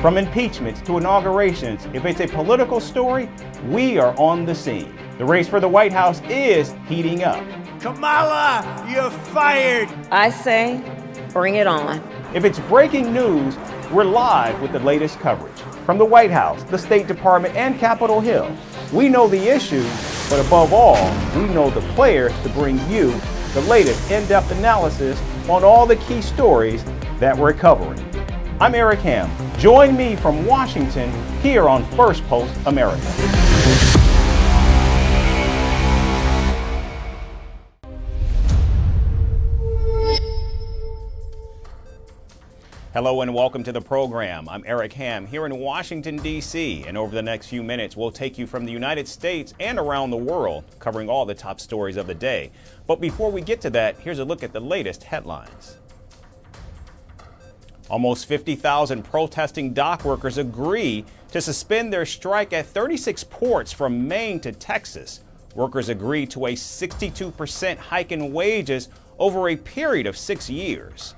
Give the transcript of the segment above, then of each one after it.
From impeachments to inaugurations, if it's a political story, we are on the scene. The race for the White House is heating up. Kamala, you're fired! I say, bring it on. If it's breaking news, we're live with the latest coverage. From the White House, the State Department, and Capitol Hill, we know the issues, but above all, we know the players to bring you the latest in-depth analysis on all the key stories that we're covering. I'm Eric Ham. Join me from Washington here on Firstpost America. Hello and welcome to the program. I'm Eric Ham here in Washington, D.C. And over the next few minutes, we'll take you from the United States and around the world, covering all the top stories of the day. But before we get to that, here's a look at the latest headlines. Almost 50,000 protesting dock workers agree to suspend their strike at 36 ports from Maine to Texas. Workers agree to a 62% hike in wages over a period of 6 years.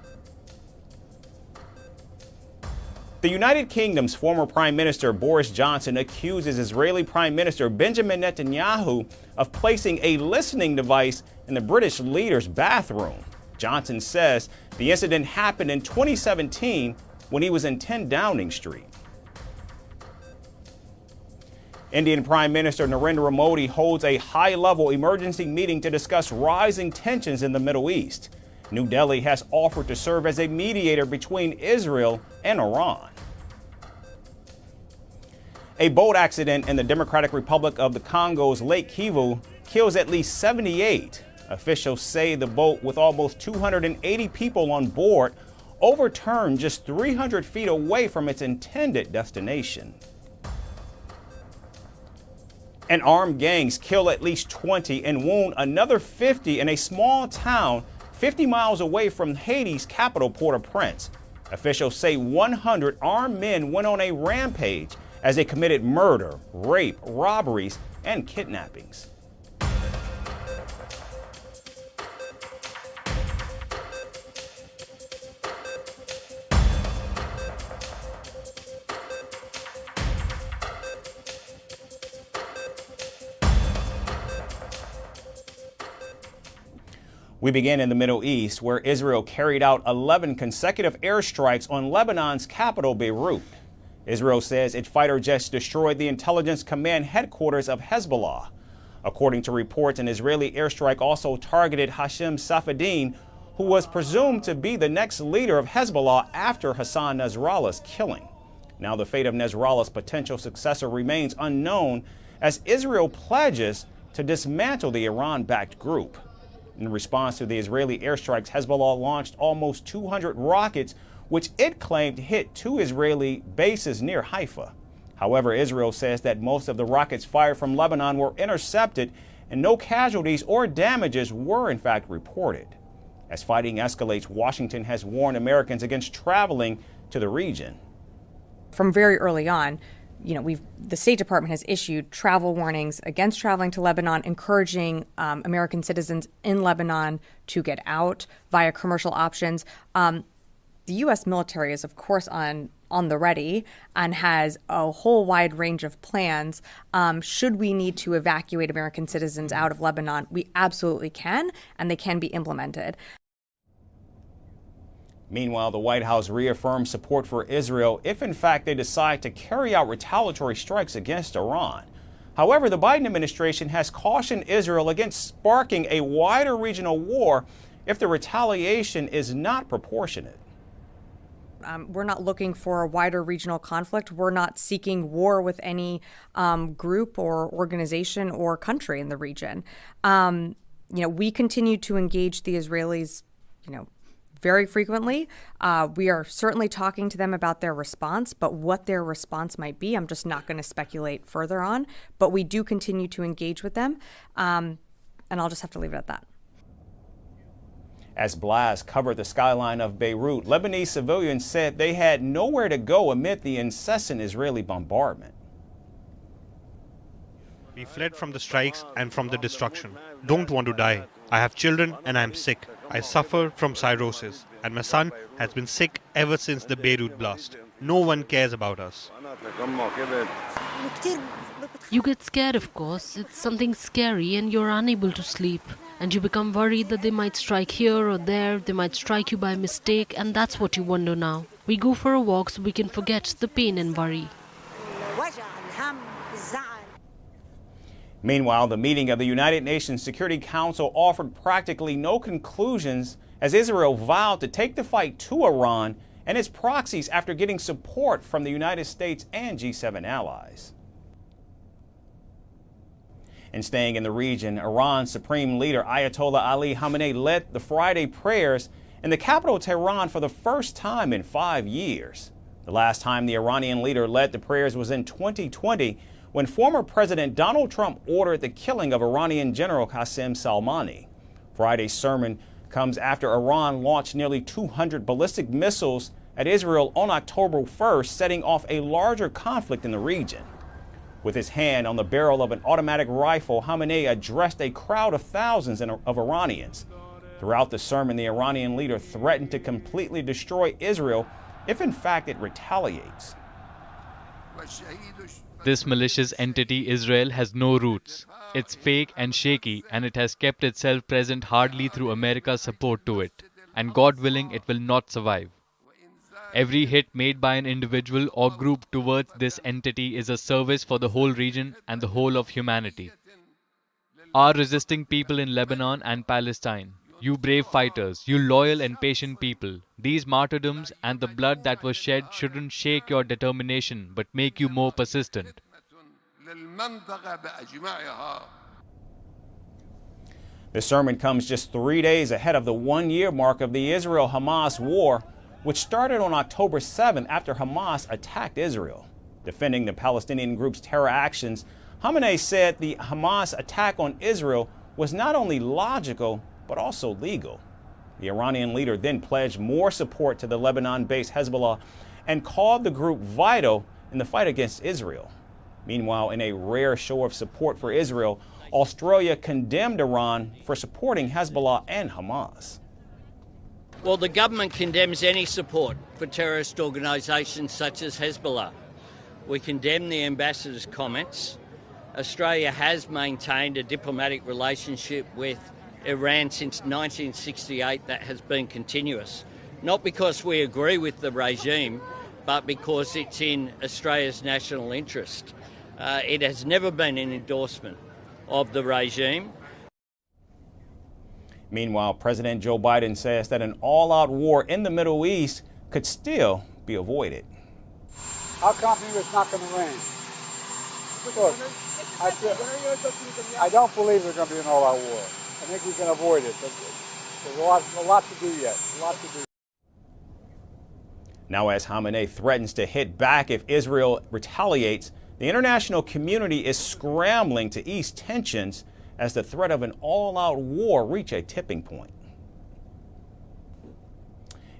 The United Kingdom's former Prime Minister Boris Johnson accuses Israeli Prime Minister Benjamin Netanyahu of placing a listening device in the British leader's bathroom. Johnson says the incident happened in 2017 when he was in 10 Downing Street. Indian Prime Minister Narendra Modi holds a high-level emergency meeting to discuss rising tensions in the Middle East. New Delhi has offered to serve as a mediator between Israel and Iran. A boat accident in the Democratic Republic of the Congo's Lake Kivu kills at least 78. Officials say the boat, with almost 280 people on board, overturned just 300 feet away from its intended destination. And armed gangs kill at least 20 and wound another 50 in a small town 50 miles away from Haiti's capital, Port-au-Prince. Officials say 100 armed men went on a rampage as they committed murder, rape, robberies, and kidnappings. We begin in the Middle East, where Israel carried out 11 consecutive airstrikes on Lebanon's capital, Beirut. Israel says its fighter jets destroyed the intelligence command headquarters of Hezbollah. According to reports, an Israeli airstrike also targeted Hashem Safieddine, who was presumed to be the next leader of Hezbollah after Hassan Nasrallah's killing. Now the fate of Nasrallah's potential successor remains unknown as Israel pledges to dismantle the Iran-backed group. In response to the Israeli airstrikes, Hezbollah launched almost 200 rockets, which it claimed hit 2 Israeli bases near Haifa. However, Israel says that most of the rockets fired from Lebanon were intercepted and no casualties or damages were in fact reported. As fighting escalates, Washington has warned Americans against traveling to the region. From very early on, the State Department has issued travel warnings against traveling to Lebanon, encouraging American citizens in Lebanon to get out via commercial options. The U.S. military is, of course, on the ready and has a whole wide range of plans. Should we need to evacuate American citizens out of Lebanon, we absolutely can, and they can be implemented. Meanwhile, the White House reaffirmed support for Israel if, in fact, they decide to carry out retaliatory strikes against Iran. However, the Biden administration has cautioned Israel against sparking a wider regional war if the retaliation is not proportionate. We're not looking for a wider regional conflict. We're not seeking war with any group or organization or country in the region. We continue to engage the Israelis, very frequently. We are certainly talking to them about their response, but what their response might be, I'm just not going to speculate further on. But we do continue to engage with them, and I'll just have to leave it at that. As blasts covered the skyline of Beirut, Lebanese civilians said they had nowhere to go amid the incessant Israeli bombardment. We fled from the strikes and from the destruction. Don't want to die. I have children and I am sick. I suffer from cirrhosis, and my son has been sick ever since the Beirut blast. No one cares about us. You get scared, of course. It's something scary and you're unable to sleep. And you become worried that they might strike here or there, they might strike you by mistake, and that's what you wonder now. We go for a walk so we can forget the pain and worry. Meanwhile, the meeting of the United Nations Security Council offered practically no conclusions as Israel vowed to take the fight to Iran and its proxies after getting support from the United States and G7 allies. And staying in the region, Iran's supreme leader Ayatollah Ali Khamenei led the Friday prayers in the capital Tehran for the first time in 5 years. The last time the Iranian leader led the prayers was in 2020 when former President Donald Trump ordered the killing of Iranian General Hassan Nasrallah. Friday's sermon comes after Iran launched nearly 200 ballistic missiles at Israel on October 1st, setting off a larger conflict in the region. With his hand on the barrel of an automatic rifle, Khamenei addressed a crowd of thousands of Iranians. Throughout the sermon, the Iranian leader threatened to completely destroy Israel if in fact it retaliates. This malicious entity, Israel, has no roots. It's fake and shaky, and it has kept itself present hardly through America's support to it. And God willing, it will not survive. Every hit made by an individual or group towards this entity is a service for the whole region and the whole of humanity. Our resisting people in Lebanon and Palestine, you brave fighters, you loyal and patient people, these martyrdoms and the blood that was shed shouldn't shake your determination but make you more persistent. The sermon comes just 3 days ahead of the one-year mark of the Israel-Hamas war, which started on October 7th after Hamas attacked Israel. Defending the Palestinian group's terror actions, Khamenei said the Hamas attack on Israel was not only logical, but also legal. The Iranian leader then pledged more support to the Lebanon-based Hezbollah and called the group vital in the fight against Israel. Meanwhile, in a rare show of support for Israel, Australia condemned Iran for supporting Hezbollah and Hamas. Well, the government condemns any support for terrorist organisations such as Hezbollah. We condemn the ambassador's comments. Australia has maintained a diplomatic relationship with Iran since 1968 that has been continuous, not because we agree with the regime, but because it's in Australia's national interest. It has never been an endorsement of the regime. Meanwhile, President Joe Biden says that an all-out war in the Middle East could still be avoided. How confident it's not going to rain? Look, I don't believe there's going to be an all-out war. I think we can avoid it. There's a lot to do yet. A lot to do. Now, as Khamenei threatens to hit back if Israel retaliates, the international community is scrambling to ease tensions as the threat of an all-out war reach a tipping point.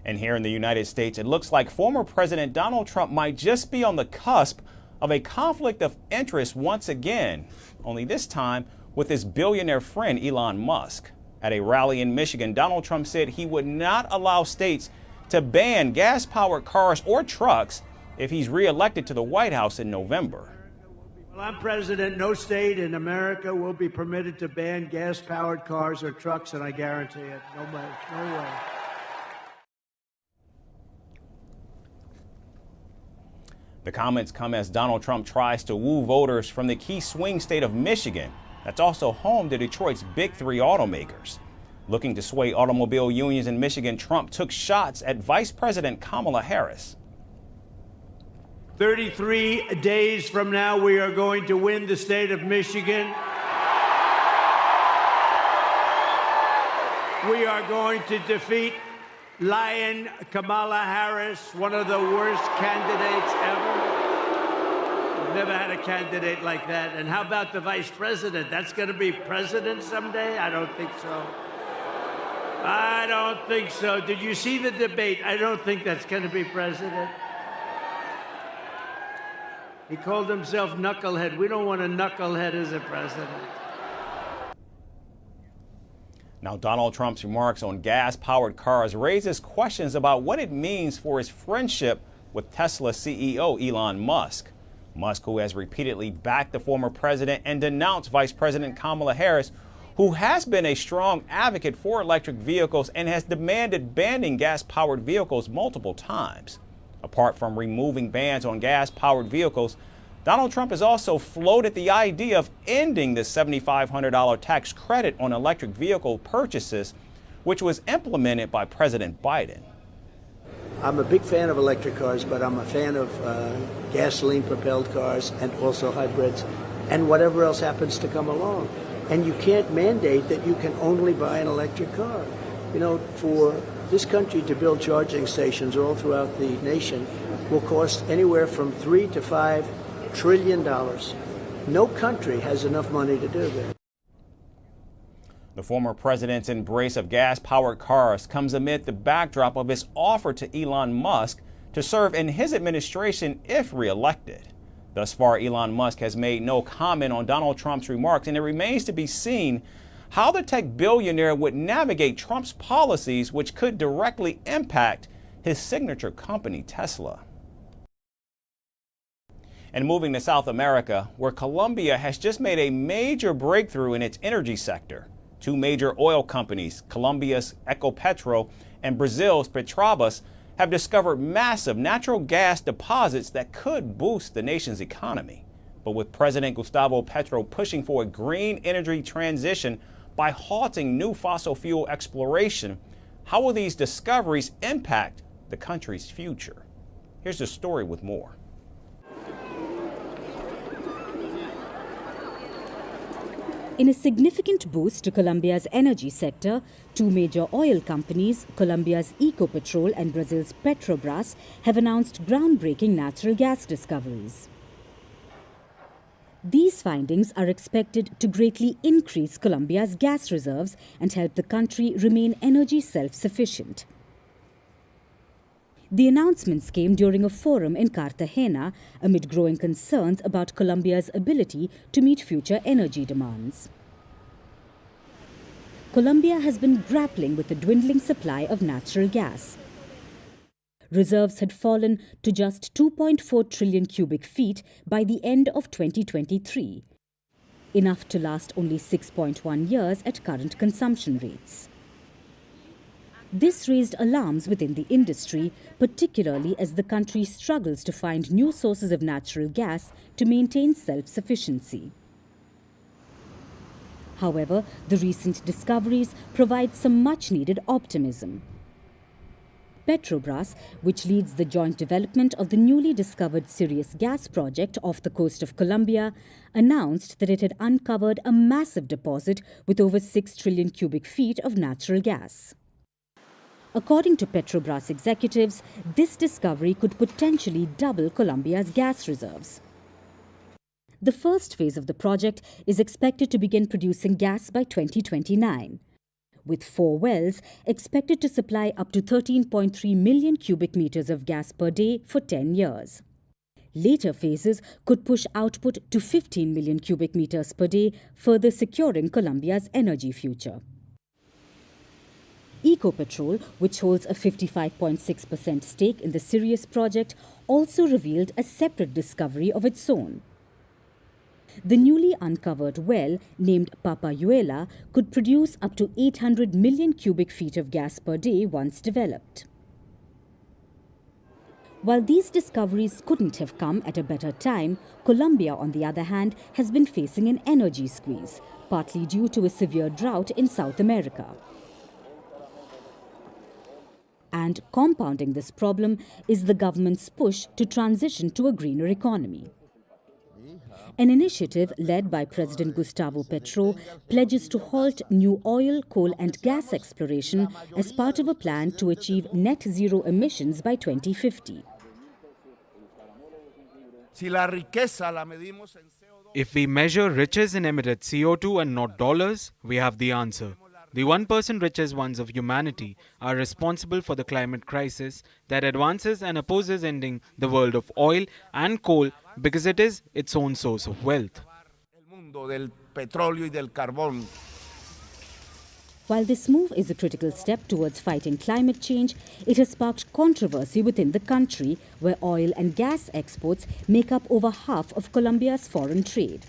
And here in the United States, it looks like former President Donald Trump might just be on the cusp of a conflict of interest once again, only this time with his billionaire friend Elon Musk. At a rally in Michigan, Donald Trump said he would not allow states to ban gas-powered cars or trucks if he's reelected to the White House in November. Well, I'm president. No state in America will be permitted to ban gas-powered cars or trucks, and I guarantee it. No way. No way. The comments come as Donald Trump tries to woo voters from the key swing state of Michigan, that's also home to Detroit's big three automakers. Looking to sway automobile unions in Michigan, Trump took shots at Vice President Kamala Harris. 33 days from now, we are going to win the state of Michigan. We are going to defeat Lion Kamala Harris, one of the worst candidates ever. We've never had a candidate like that. And how about the vice president? That's going to be president someday? I don't think so. I don't think so. Did you see the debate? I don't think that's going to be president. He called himself knucklehead. We don't want a knucklehead as a president. Now, Donald Trump's remarks on gas-powered cars raises questions about what it means for his friendship with Tesla CEO Elon Musk. Musk, who has repeatedly backed the former president and denounced Vice President Kamala Harris, who has been a strong advocate for electric vehicles and has demanded banning gas-powered vehicles multiple times. Apart from removing bans on gas-powered vehicles, Donald Trump has also floated the idea of ending the $7,500 tax credit on electric vehicle purchases, which was implemented by President Biden. I'm a big fan of electric cars, but I'm a fan of gasoline-propelled cars and also hybrids and whatever else happens to come along. And you can't mandate that you can only buy an electric car. You know, for this country to build charging stations all throughout the nation will cost anywhere from $3 to $5 trillion. No country has enough money to do that. The former president's embrace of gas-powered cars comes amid the backdrop of his offer to Elon Musk to serve in his administration if reelected. Thus far, Elon Musk has made no comment on Donald Trump's remarks, and it remains to be seen how the tech billionaire would navigate Trump's policies, which could directly impact his signature company, Tesla. And moving to South America, where Colombia has just made a major breakthrough in its energy sector. Two major oil companies, Colombia's Ecopetrol and Brazil's Petrobras, have discovered massive natural gas deposits that could boost the nation's economy. But with President Gustavo Petro pushing for a green energy transition by halting new fossil fuel exploration, how will these discoveries impact the country's future? Here's the story with more. In a significant boost to Colombia's energy sector, two major oil companies, Colombia's Ecopetrol and Brazil's Petrobras, have announced groundbreaking natural gas discoveries. These findings are expected to greatly increase Colombia's gas reserves and help the country remain energy self-sufficient. The announcements came during a forum in Cartagena amid growing concerns about Colombia's ability to meet future energy demands. Colombia has been grappling with the dwindling supply of natural gas. Reserves had fallen to just 2.4 trillion cubic feet by the end of 2023, enough to last only 6.1 years at current consumption rates. This raised alarms within the industry, particularly as the country struggles to find new sources of natural gas to maintain self-sufficiency. However, the recent discoveries provide some much-needed optimism. Petrobras, which leads the joint development of the newly discovered Sirius gas project off the coast of Colombia, announced that it had uncovered a massive deposit with over 6 trillion cubic feet of natural gas. According to Petrobras executives, this discovery could potentially double Colombia's gas reserves. The first phase of the project is expected to begin producing gas by 2029, with 4 wells expected to supply up to 13.3 million cubic meters of gas per day for 10 years. Later phases could push output to 15 million cubic meters per day, further securing Colombia's energy future. Ecopetrol, which holds a 55.6% stake in the Sirius project, also revealed a separate discovery of its own. The newly uncovered well, named Papayuela, could produce up to 800 million cubic feet of gas per day once developed. While these discoveries couldn't have come at a better time, Colombia, on the other hand, has been facing an energy squeeze, partly due to a severe drought in South America. And compounding this problem is the government's push to transition to a greener economy. An initiative led by President Gustavo Petro pledges to halt new oil, coal and gas exploration as part of a plan to achieve net zero emissions by 2050. If we measure riches in emitted CO2 and not dollars, we have the answer. The 1% richest ones of humanity are responsible for the climate crisis that advances and opposes ending the world of oil and coal because it is its own source of wealth. While this move is a critical step towards fighting climate change, it has sparked controversy within the country, where oil and gas exports make up over half of Colombia's foreign trade.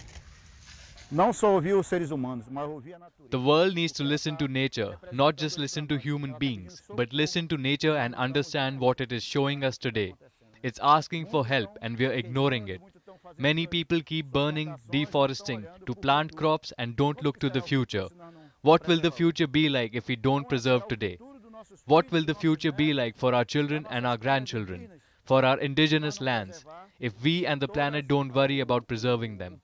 The world needs to listen to nature, not just listen to human beings, but listen to nature and understand what it is showing us today. It's asking for help and we are ignoring it. Many people keep burning, deforesting to plant crops and don't look to the future. What will the future be like if we don't preserve today? What will the future be like for our children and our grandchildren, for our indigenous lands, if we and the planet don't worry about preserving them?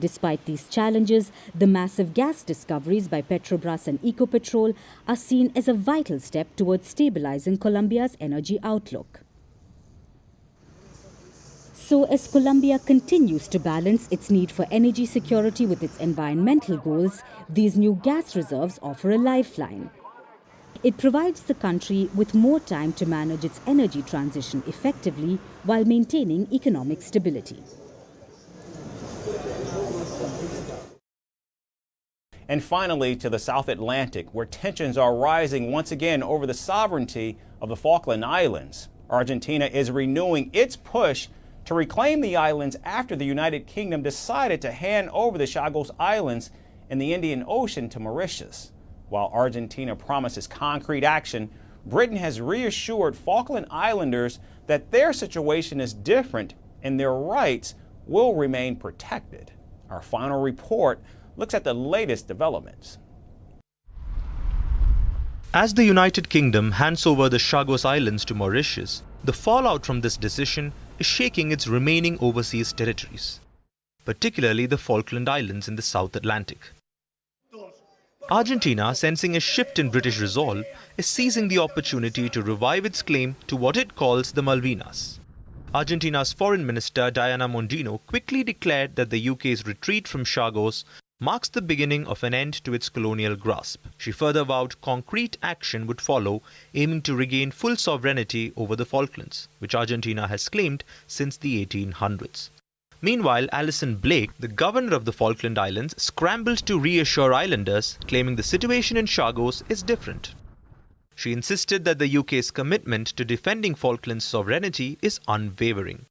Despite these challenges, the massive gas discoveries by Petrobras and Ecopetrol are seen as a vital step towards stabilizing Colombia's energy outlook. So, as Colombia continues to balance its need for energy security with its environmental goals, these new gas reserves offer a lifeline. It provides the country with more time to manage its energy transition effectively while maintaining economic stability. And finally, to the South Atlantic, where tensions are rising once again over the sovereignty of the Falkland Islands. Argentina is renewing its push to reclaim the islands after the United Kingdom decided to hand over the Chagos Islands in the Indian Ocean to Mauritius. While Argentina promises concrete action, Britain has reassured Falkland Islanders that their situation is different and their rights will remain protected. Our final report looks at the latest developments. As the United Kingdom hands over the Chagos Islands to Mauritius, the fallout from this decision is shaking its remaining overseas territories, particularly the Falkland Islands in the South Atlantic. Argentina, sensing a shift in British resolve, is seizing the opportunity to revive its claim to what it calls the Malvinas. Argentina's Foreign Minister Diana Mondino quickly declared that the UK's retreat from Chagos marks the beginning of an end to its colonial grasp. She further vowed concrete action would follow, aiming to regain full sovereignty over the Falklands, which Argentina has claimed since the 1800s. Meanwhile, Alison Blake, the governor of the Falkland Islands, scrambled to reassure islanders, claiming the situation in Chagos is different. She insisted that the UK's commitment to defending Falklands' sovereignty is unwavering.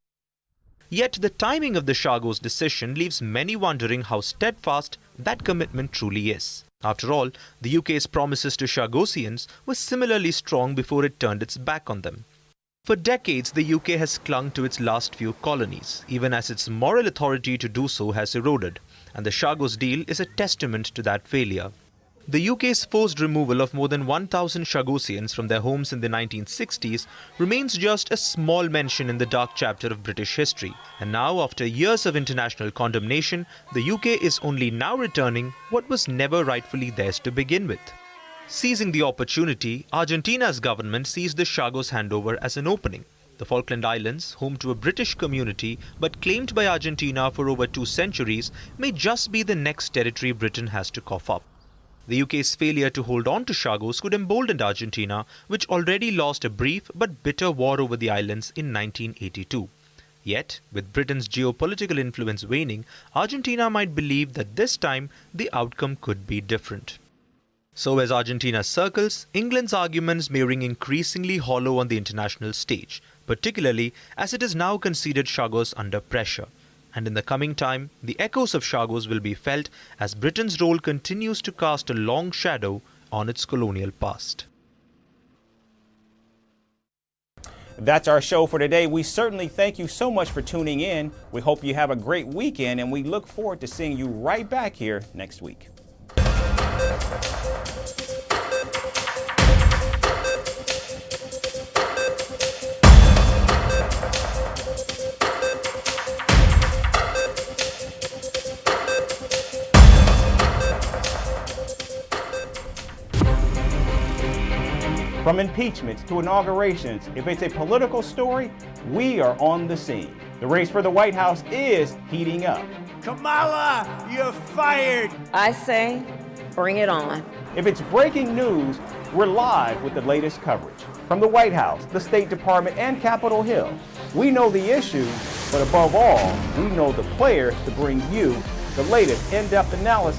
Yet the timing of the Chagos decision leaves many wondering how steadfast that commitment truly is. After all, the UK's promises to Chagosians were similarly strong before it turned its back on them. For decades, the UK has clung to its last few colonies, even as its moral authority to do so has eroded, and the Chagos deal is a testament to that failure. The UK's forced removal of more than 1,000 Chagosians from their homes in the 1960s remains just a small mention in the dark chapter of British history. And now, after years of international condemnation, the UK is only now returning what was never rightfully theirs to begin with. Seizing the opportunity, Argentina's government sees the Chagos handover as an opening. The Falkland Islands, home to a British community but claimed by Argentina for over 2 centuries, may just be the next territory Britain has to cough up. The UK's failure to hold on to Chagos could embolden Argentina, which already lost a brief but bitter war over the islands in 1982. Yet, with Britain's geopolitical influence waning, Argentina might believe that this time the outcome could be different. So as Argentina circles, England's arguments may ring increasingly hollow on the international stage, particularly as it has now conceded Chagos under pressure. And in the coming time, the echoes of Chagos will be felt as Britain's role continues to cast a long shadow on its colonial past. That's our show for today. We certainly thank you so much for tuning in. We hope you have a great weekend, and we look forward to seeing you right back here next week. From impeachments to inaugurations, if it's a political story, we are on the scene. The race for the White House is heating up. Kamala, you're fired! I say, bring it on. If it's breaking news, we're live with the latest coverage. From the White House, the State Department, and Capitol Hill, we know the issues, but above all, we know the players to bring you The latest in-depth analysis